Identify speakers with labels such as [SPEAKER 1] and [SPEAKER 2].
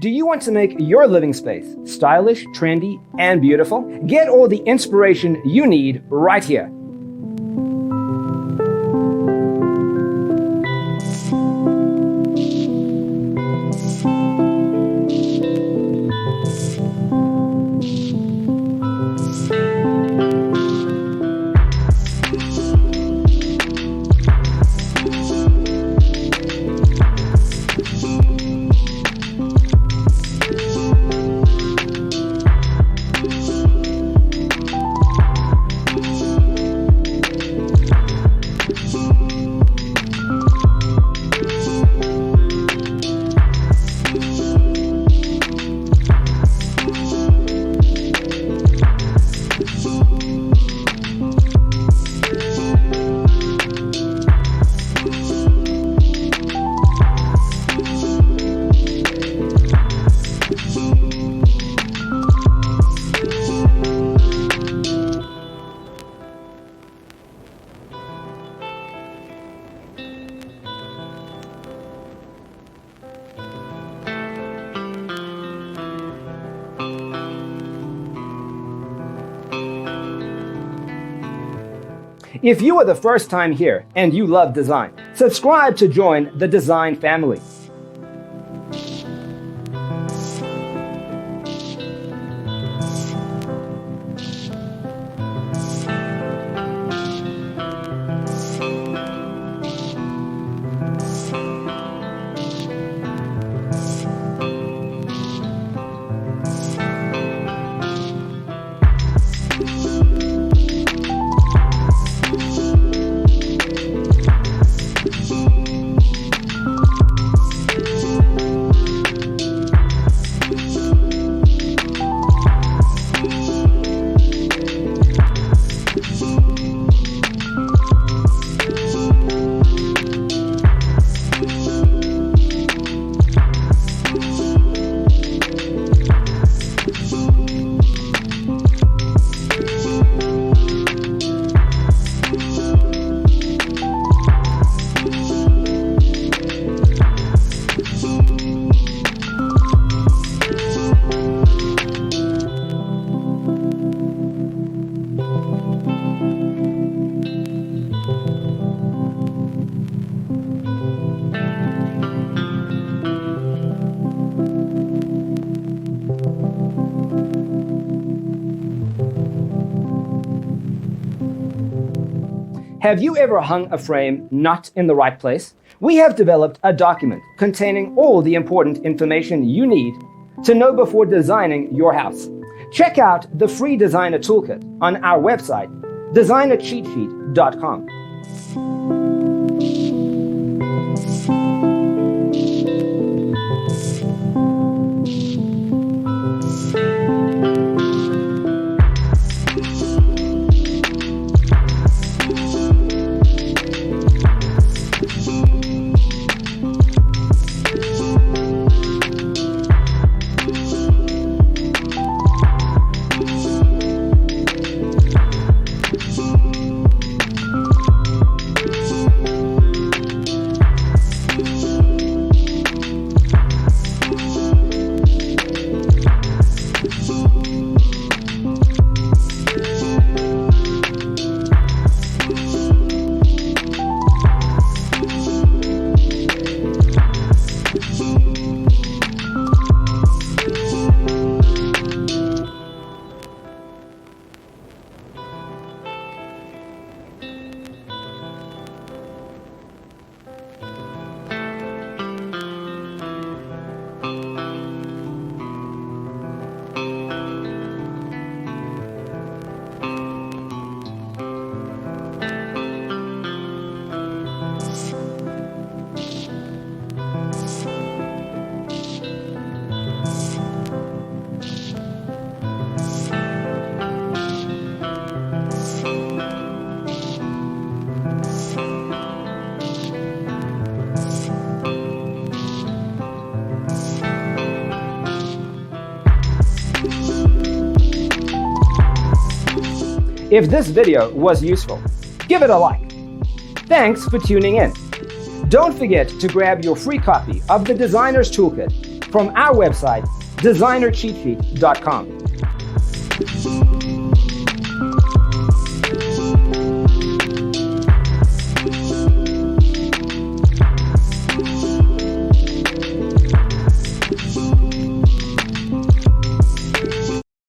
[SPEAKER 1] Do you want to make your living space stylish, trendy, and beautiful? Get all the inspiration you need right here. If you are the first time here and you love design, subscribe to join the design family. Have you ever hung a frame not in the right place? We have developed a document containing all the important information you need to know before designing your house. Check out the free designer toolkit on our website, designercheatsheet.com. If this video was useful, give it a like. Thanks for tuning in. Don't forget to grab your free copy of the Designer's Toolkit from our website, designercheatsheet.com.